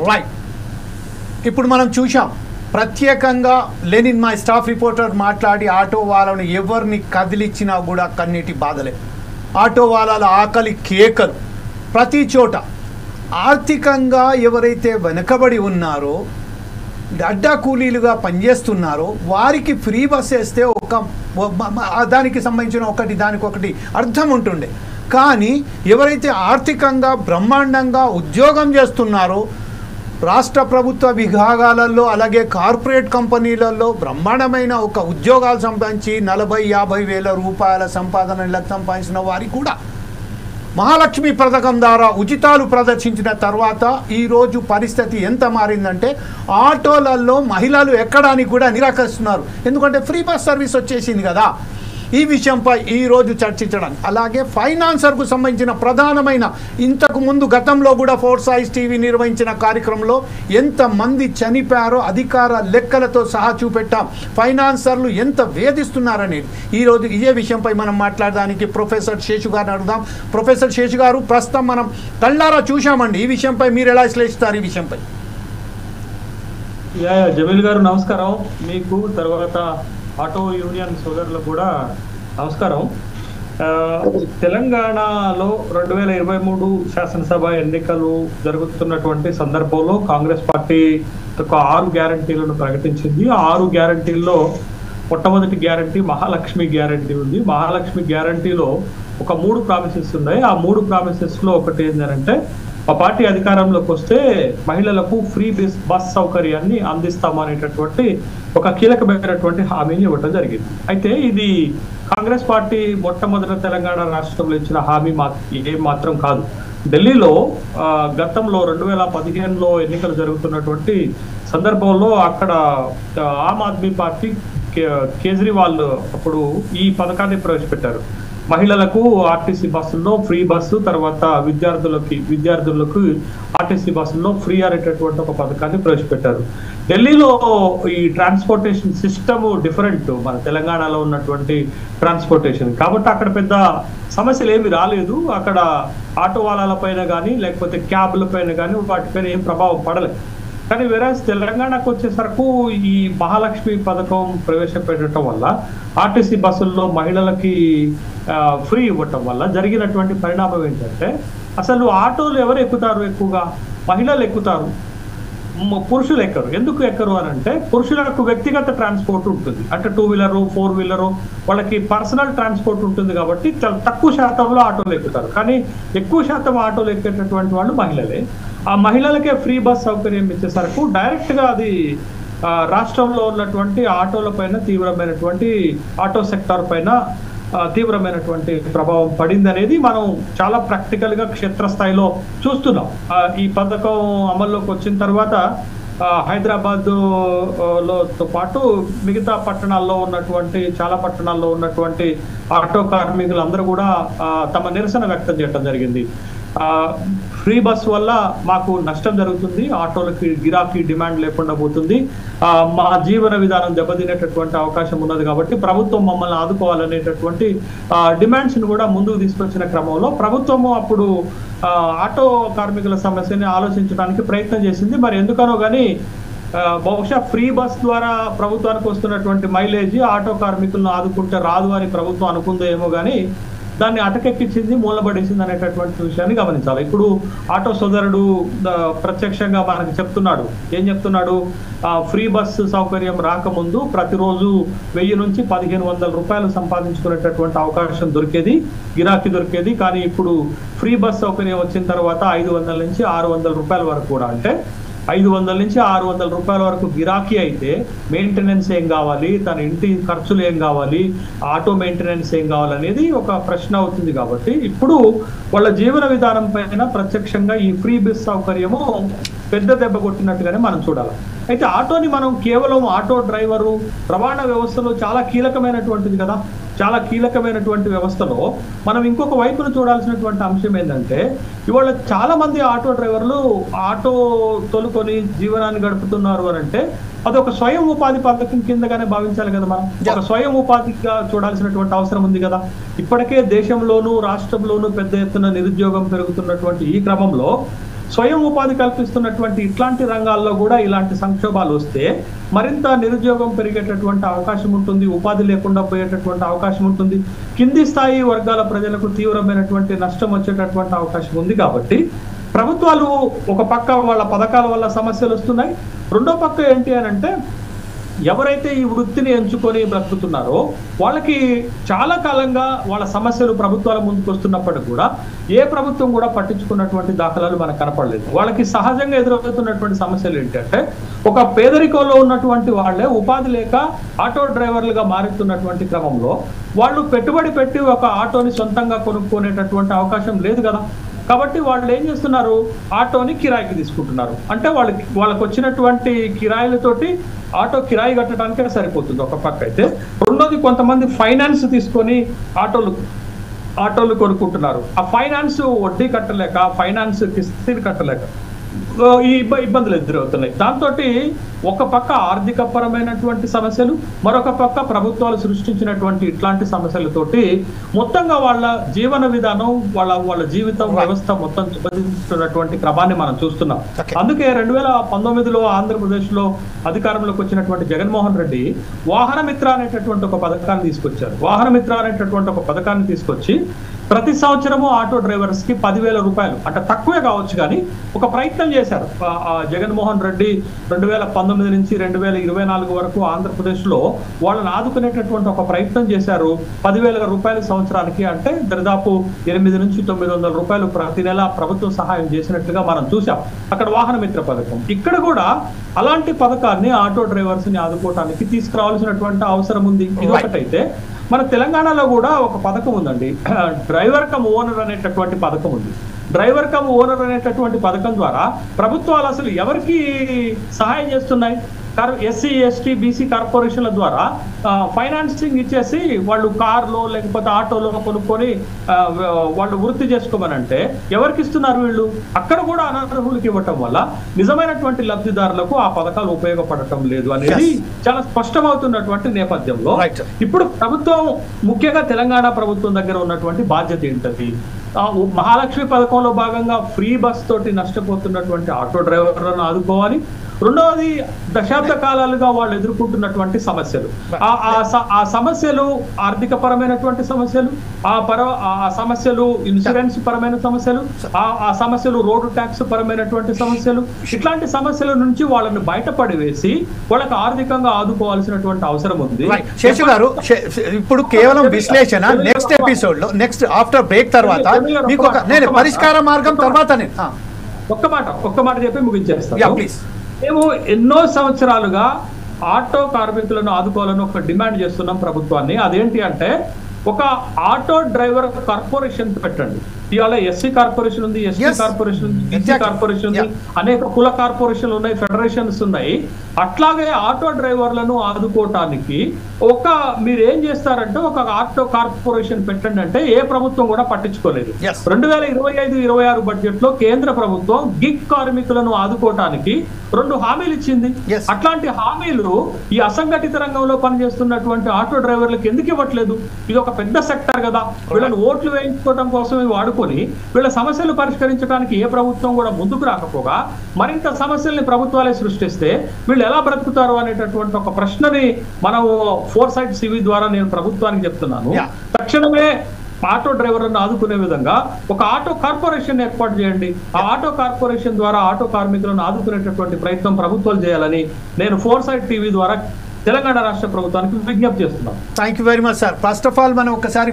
Right. ఇప్పుడు మనం చూసాం ప్రత్యేకంగా లెనిన్ మై స్టాఫ్ రిపోర్టర్ మాట్లాడి ఆటో వాళ్ళను ఎవరిని కదిలిచ్చినా కూడా కన్నీటి బాధలే. ఆటో వాళ్ళ ఆకలి కేకలు. ప్రతి చోట ఆర్థికంగా ఎవరైతే వెనుకబడి ఉన్నారో అడ్డా కూలీలుగా పనిచేస్తున్నారో వారికి ఫ్రీ బస్ వేస్తే దానికి సంబంధించిన దానికొకటి అర్థం ఉంటుండే. కానీ ఎవరైతే ఆర్థికంగా బ్రహ్మాండంగా ఉద్యోగం చేస్తున్నారో రాష్ట్ర ప్రభుత్వ విభాగాలలో అలాగే కార్పొరేట్ కంపెనీలలో బ్రహ్మాండమైన ఉద్యోగాలు సంపాదించి 40-50 వేల రూపాయల సంపాదనలకు సంపాదించిన వారికి కూడా మహాలక్ష్మి పథకం ద్వారా ఉచితాలు ప్రదర్శించిన తర్వాత ఈరోజు పరిస్థితి ఎంత మారిందంటే ఆటోలలో మహిళలు ఎక్కడానికి కూడా నిరాకరిస్తున్నారు. ఎందుకంటే ఫ్రీ బస్ సర్వీస్ వచ్చేసింది కదా. ఈ విషయంపై ఈరోజు చర్చించడానికి అలాగే ఫైనాన్సర్కు సంబంధించిన ప్రధానమైన ఇంతకు ముందు గతంలో కూడా ఫోర్స్ ఐస్ టీవీ నిర్వహించిన కార్యక్రమంలో ఎంతమంది చనిపోయారో అధికార లెక్కలతో సహా చూపెట్టాం. ఫైనాన్సర్లు ఎంత వేధిస్తున్నారనేది ఈరోజు ఇదే విషయంపై మనం మాట్లాడడానికి ప్రొఫెసర్ శేషు గారిని అడుగుదాం. ప్రొఫెసర్ శేషు గారు, ప్రస్తుతం మనం కళ్ళారా చూశామండి. ఈ విషయంపై మీరు ఎలా విశ్లేషిస్తారు? ఈ విషయంపై జమీల్ గారు నమస్కారం. మీకు తర్వాత ఆటో యూనియన్ సోదరులకు కూడా నమస్కారం. తెలంగాణలో 2023 శాసనసభ ఎన్నికలు జరుగుతున్నటువంటి సందర్భంలో కాంగ్రెస్ పార్టీ ఒక 6 గ్యారంటీలను ప్రకటించింది. 6 గ్యారంటీల్లో మొట్టమొదటి గ్యారంటీ మహాలక్ష్మి గ్యారంటీ ఉంది. మహాలక్ష్మి గ్యారంటీలో ఒక 3 ప్రామిసెస్ ఉన్నాయి. ఆ 3 ప్రామిసెస్లో ఒకటి ఏంటంటే ఆ పార్టీ అధికారంలోకి వస్తే మహిళలకు ఫ్రీ బస్ సౌకర్యాన్ని అందిస్తామనేటటువంటి ఒక కీలకమైనటువంటి హామీని ఇవ్వడం జరిగింది. అయితే ఇది కాంగ్రెస్ పార్టీ మొట్టమొదటి తెలంగాణ రాష్ట్రంలో ఇచ్చిన హామీ ఏం మాత్రం కాదు. ఢిల్లీలో గతంలో 2015లో ఎన్నికలు జరుగుతున్నటువంటి సందర్భంలో అక్కడ ఆమ్ ఆద్మీ పార్టీ కేజ్రీవాల్ అప్పుడు ఈ పథకాన్ని ప్రవేశపెట్టారు. మహిళలకు ఆర్టీసీ బస్సుల్లో ఫ్రీ బస్సు, తర్వాత విద్యార్థులకు ఆర్టీసీ బస్సుల్లో ఫ్రీ అనేటటువంటి ఒక పథకాన్ని ప్రవేశపెట్టారు. ఢిల్లీలో ఈ ట్రాన్స్పోర్టేషన్ సిస్టమ్ డిఫరెంట్ మన తెలంగాణలో ఉన్నటువంటి ట్రాన్స్పోర్టేషన్ కాబట్టి అక్కడ పెద్ద సమస్యలు ఏమి రాలేదు. అక్కడ ఆటో వాళ్ళ పైన కానీ లేకపోతే క్యాబ్ల పైన కానీ వాటిపైన ఏం ప్రభావం పడలేదు. కానీ వేరేస్ తెలంగాణకు వచ్చేసరికి ఈ మహాలక్ష్మి పథకం ప్రవేశపెట్టడం వల్ల ఆర్టీసీ బస్సుల్లో మహిళలకి ఫ్రీ ఇవ్వటం వల్ల జరిగినటువంటి పరిణామం ఏంటంటే అసలు ఆటోలు ఎవరు ఎక్కుతారు? ఎక్కువగా మహిళలు ఎక్కుతారు, పురుషులు ఎక్కరు. ఎందుకు ఎక్కరు అని అంటే పురుషులకు వ్యక్తిగత ట్రాన్స్పోర్ట్ ఉంటుంది. అంటే 2 వీలరు 4 వీలరు వాళ్ళకి పర్సనల్ ట్రాన్స్పోర్ట్ ఉంటుంది కాబట్టి తక్కువ శాతంలో ఆటోలు ఎక్కుతారు. కానీ ఎక్కువ శాతం ఆటోలు ఎక్కేటటువంటి వాళ్ళు మహిళలే. ఆ మహిళలకే ఫ్రీ బస్ సౌకర్యం ఇచ్చేసరికి డైరెక్ట్గా అది రాష్ట్రంలో ఉన్నటువంటి ఆటోల పైన తీవ్రమైనటువంటి ఆటో సెక్టార్ పైన తీవ్రమైనటువంటి ప్రభావం పడింది అనేది మనం చాలా ప్రాక్టికల్గా క్షేత్రస్థాయిలో చూస్తున్నాం. ఈ పథకం అమల్లోకి వచ్చిన తర్వాత హైదరాబాద్తో పాటు మిగతా పట్టణాల్లో ఉన్నటువంటి చాలా పట్టణాల్లో ఉన్నటువంటి ఆటో కార్మికులందరూ కూడా తమ నిరసన వ్యక్తం చేయడం జరిగింది. ఫ్రీ బస్ వల్ల మాకు నష్టం జరుగుతుంది, ఆటోలకి గిరాకీ డిమాండ్ లేకుండా పోతుంది, మా జీవన విధానం దెబ్బతినేటటువంటి అవకాశం ఉన్నది కాబట్టి ప్రభుత్వం మమ్మల్ని ఆదుకోవాలనేటటువంటి డిమాండ్స్ని కూడా ముందుకు తీసుకొచ్చిన క్రమంలో ప్రభుత్వము అప్పుడు ఆటో కార్మికుల సమస్యని ఆలోచించడానికి ప్రయత్నం చేసింది. మరి ఎందుకనో కానీ బహుశా ఫ్రీ బస్ ద్వారా ప్రభుత్వానికి వస్తున్నటువంటి మైలేజ్ ఆటో కార్మికులను ఆదుకుంటే రాదు అని ప్రభుత్వం అనుకుందేమో కానీ దాన్ని అటకెక్కించింది, మూలబడేసింది అనేటటువంటి విషయాన్ని గమనించాలి. ఇప్పుడు ఆటో సోదరుడు ప్రత్యక్షంగా మనకి చెప్తున్నాడు. ఏం చెప్తున్నాడు? ఫ్రీ బస్ సౌకర్యం రాకముందు ప్రతిరోజు 1000 నుంచి 1500 రూపాయలు సంపాదించుకునేటటువంటి అవకాశం దొరికేది, గిరాకీ దొరికేది. కానీ ఇప్పుడు ఫ్రీ బస్ సౌకర్యం వచ్చిన తర్వాత 500 నుంచి 600 రూపాయల వరకు కూడా, అంటే 500 నుంచి 600 రూపాయల వరకు గిరాకీ అయితే మెయింటెనెన్స్ ఏం కావాలి, తన ఇంటి ఖర్చులు ఏం కావాలి, ఆటో మెయింటెనెన్స్ ఏం కావాలనేది ఒక ప్రశ్న అవుతుంది. కాబట్టి ఇప్పుడు వాళ్ళ జీవన విధానం పైన ప్రత్యక్షంగా ఈ ఫ్రీ బస్ సౌకర్యము పెద్ద దెబ్బ కొట్టినట్టుగానే మనం చూడాలి. అయితే ఆటోని మనం కేవలం ఆటో డ్రైవరు రవాణా వ్యవస్థలో చాలా కీలకమైనటువంటిది కదా. చాలా కీలకమైనటువంటి వ్యవస్థలో మనం ఇంకొక వైపును చూడాల్సినటువంటి అంశం ఏంటంటే ఇవాళ చాలా మంది ఆటో డ్రైవర్లు ఆటో తోలుకొని జీవనాన్ని గడుపుతున్నారు అని అంటే అదొక స్వయం ఉపాధి పథకం కిందగానే భావించాలి కదా. మనం ఒక స్వయం ఉపాధిగా చూడాల్సినటువంటి అవసరం ఉంది కదా. ఇప్పటికే దేశంలోనూ రాష్ట్రంలోనూ పెద్ద ఎత్తున నిరుద్యోగం పెరుగుతున్నటువంటి ఈ క్రమంలో స్వయం ఉపాధి కల్పిస్తున్నటువంటి ఇట్లాంటి రంగాల్లో కూడా ఇలాంటి సంక్షోభాలు వస్తే మరింత నిరుద్యోగం పెరిగేటటువంటి అవకాశం ఉంటుంది, ఉపాధి లేకుండా పోయేటటువంటి అవకాశం ఉంటుంది, కింది స్థాయి వర్గాల ప్రజలకు తీవ్రమైనటువంటి నష్టం వచ్చేటటువంటి అవకాశం ఉంది. కాబట్టి ప్రభుత్వాలు ఒక పక్క వాళ్ళ పథకాల వల్ల సమస్యలు వస్తున్నాయి, రెండో పక్క ఏంటి అని అంటే ఎవరైతే ఈ వృత్తిని ఎంచుకొని బ్రతుకుతున్నారో వాళ్ళకి చాలా కాలంగా వాళ్ళ సమస్యలు ప్రభుత్వాల ముందుకు వస్తున్నప్పటికీ కూడా ఏ ప్రభుత్వం కూడా పట్టించుకున్నటువంటి దాఖలాలు మనకు కనపడలేదు. వాళ్ళకి సహజంగా ఎదురవుతున్నటువంటి సమస్యలు ఏంటంటే ఒక పేదరికంలో ఉన్నటువంటి వాళ్ళే ఉపాధి లేక ఆటో డ్రైవర్లుగా మారుతున్నటువంటి క్రమంలో వాళ్ళు పెట్టుబడి పెట్టి ఒక ఆటోని సొంతంగా కొనుక్కునేటటువంటి అవకాశం లేదు కదా. కాబట్టి వాళ్ళు ఏం చేస్తున్నారు, ఆటోని కిరాయికి తీసుకుంటున్నారు. అంటే వాళ్ళకి వచ్చినటువంటి కిరాయిలతోటి ఆటో కిరాయి కట్టడానికే సరిపోతుంది ఒక పక్క అయితే. రెండోది కొంతమంది ఫైనాన్స్ తీసుకొని ఆటోలు కొనుక్కుంటున్నారు. ఆ ఫైనాన్స్ వడ్డీ కట్టలేక, ఫైనాన్స్ కిస్తీలు కట్టలేక ఈ ఇబ్బందులు ఎదురవుతున్నాయి. దాంతో ఒక పక్క ఆర్థిక పరమైనటువంటి సమస్యలు, మరొక పక్క ప్రభుత్వాలు సృష్టించినటువంటి ఇట్లాంటి సమస్యలతోటి మొత్తంగా వాళ్ళ జీవన విధానం, వాళ్ళ జీవితం వ్యవస్థ మొత్తం దెబ్బతింటున్నటువంటి క్రమాన్ని మనం చూస్తున్నాం. అందుకే 2019లో ఆంధ్రప్రదేశ్లో అధికారంలోకి వచ్చినటువంటి జగన్మోహన్ రెడ్డి వాహన మిత్ర అనేటటువంటి ఒక పథకాన్ని తీసుకొచ్చారు. వాహన మిత్ర అనేటటువంటి ఒక పథకాన్ని తీసుకొచ్చి ప్రతి సంవత్సరము ఆటో డ్రైవర్స్ కి 10,000 రూపాయలు, అంటే తక్కువే కావచ్చు కానీ ఒక ప్రయత్నం చేశారు జగన్మోహన్ రెడ్డి. 2019 నుంచి 2024 వరకు ఆంధ్రప్రదేశ్ లో వాళ్ళని ఆదుకునేటటువంటి ఒక ప్రయత్నం చేశారు. 10,000 రూపాయలు సంవత్సరానికి, అంటే దాదాపు 800 నుంచి 900 రూపాయలు ప్రతి నెల ప్రభుత్వం సహాయం చేసినట్లుగా మనం చూసాం అక్కడ వాహన మిత్ర పథకం. ఇక్కడ కూడా అలాంటి పథకాన్ని ఆటో డ్రైవర్స్ ని ఆదుకోవడానికి తీసుకురావాల్సినటువంటి అవసరం ఉంది. ఇది ఒకటైతే మన తెలంగాణలో కూడా ఒక పథకం ఉందండి, డ్రైవర్ కమ్ ఓనర్ అనేటటువంటి పథకం ఉంది. డ్రైవర్ కమ్ ఓనర్ అనేటటువంటి పథకం ద్వారా ప్రభుత్వాలు అసలు ఎవరికి సహాయం చేస్తున్నాయి? ఎస్సీ ఎస్టీ బీసీ కార్పొరేషన్ల ద్వారా ఫైనాన్సింగ్ ఇచ్చేసి వాళ్ళు కార్లో లేకపోతే ఆటోలో కొనుక్కొని వాళ్ళు వృత్తి చేసుకోమనంటే ఎవరికి ఇస్తున్నారు వీళ్ళు? అక్కడ కూడా అనర్హులకి ఇవ్వటం వల్ల నిజమైనటువంటి లబ్ధిదారులకు ఆ పథకాలు ఉపయోగపడటం లేదు అనేది చాలా స్పష్టమవుతున్నటువంటి నేపథ్యంలో ఇప్పుడు ప్రభుత్వం, ముఖ్యంగా తెలంగాణ ప్రభుత్వం దగ్గర ఉన్నటువంటి బాధ్యత ఏంటది? మహాలక్ష్మి పథకంలో భాగంగా ఫ్రీ బస్ తోటి నష్టపోతున్నటువంటి ఆటో డ్రైవర్లను ఆదుకోవాలి. రెండవది దశాబ్ద కాలాలుగా వాళ్ళు ఎదుర్కొంటున్నటువంటి సమస్యలు, ఆ సమస్యలు ఆర్థిక పరమైనటువంటి సమస్యలు, ఆ సమస్యలు ఇన్సూరెన్స్ పరమైన సమస్యలు, ఆ సమస్యలు రోడ్డు ట్యాక్స్ పరమైనటువంటి సమస్యలు, ఇట్లాంటి సమస్యల నుంచి వాళ్ళని బయటపడి వేసి వాళ్ళకి ఆర్థికంగా ఆదుకోవాల్సినటువంటి అవసరం ఉంది. శేషు గారు, ఇప్పుడు కేవలం విశ్లేషణ, నెక్స్ట్ ఎపిసోడ్ లో, నెక్స్ట్ ఆఫ్టర్ బ్రేక్ తర్వాత మీకు నేను పరిష్కార మార్గం తర్వాత ఒక్క మాట చెప్పి ముగించేస్తాను. మేము ఎన్నో సంవత్సరాలుగా ఆటో కార్మికులను ఆదుకోవాలని ఒక డిమాండ్ చేస్తున్నాం ప్రభుత్వాన్ని. అదేంటి అంటే ఒక ఆటో డ్రైవర్ కార్పొరేషన్ పెట్టండి. ఇవాళ ఎస్సీ కార్పొరేషన్ ఉంది, ఎస్టీ కార్పొరేషన్ ఉంది, బీసీ కార్పొరేషన్ ఉంది, అనేక కుల కార్పొరేషన్లు ఉన్నాయి, ఫెడరేషన్స్ ఉన్నాయి. అట్లాగే ఆటో డ్రైవర్లను ఆదుకోవటానికి మీరు ఏం చేస్తారంటే ఒక ఆటో కార్పొరేషన్ పెట్టండి అంటే ఏ ప్రభుత్వం కూడా పట్టించుకోలేదు. 2025-26 బడ్జెట్ లో కేంద్ర ప్రభుత్వం గిగ్ కార్మికులను ఆదుకోవటానికి 2 హామీలు ఇచ్చింది. అట్లాంటి హామీలు ఈ అసంఘటిత రంగంలో పనిచేస్తున్నటువంటి ఆటో డ్రైవర్లకు ఎందుకు ఇవ్వట్లేదు? ఇది ఒక పెద్ద సెక్టర్ కదా, వీళ్ళని ఓట్లు వేయించుకోవడం కోసమే వాడుకొని వీళ్ళ సమస్యలు పరిష్కరించడానికి ఏ ప్రభుత్వం కూడా ముందుకు రాకపోగా మరింత సమస్యల్ని ప్రభుత్వాలే సృష్టిస్తే వీళ్ళు ఎలా బ్రతుకుతారు అనేటటువంటి ఒక ప్రశ్నని మనం ఫోర్సైట్ సివి ద్వారా నేను ప్రభుత్వానికి చెప్తున్నాను. తక్షణమే ఆటో డ్రైవర్లను ఆదుకునే విధంగా ఒక ఆటో కార్పొరేషన్ ఏర్పాటు చేయండి. ఆ ఆటో కార్పొరేషన్ ద్వారా ఆటో కార్మికులను ఆదుకునేటటువంటి ప్రయత్నం ప్రభుత్వాలు చేయాలని నేను ఫోర్సైట్ టీవీ ద్వారా తెలంగాణ రాష్ట్ర ప్రభుత్వానికి విజ్ఞప్తి చేస్తున్నాను. Thank you very much sir. First of all మనం ఒకసారి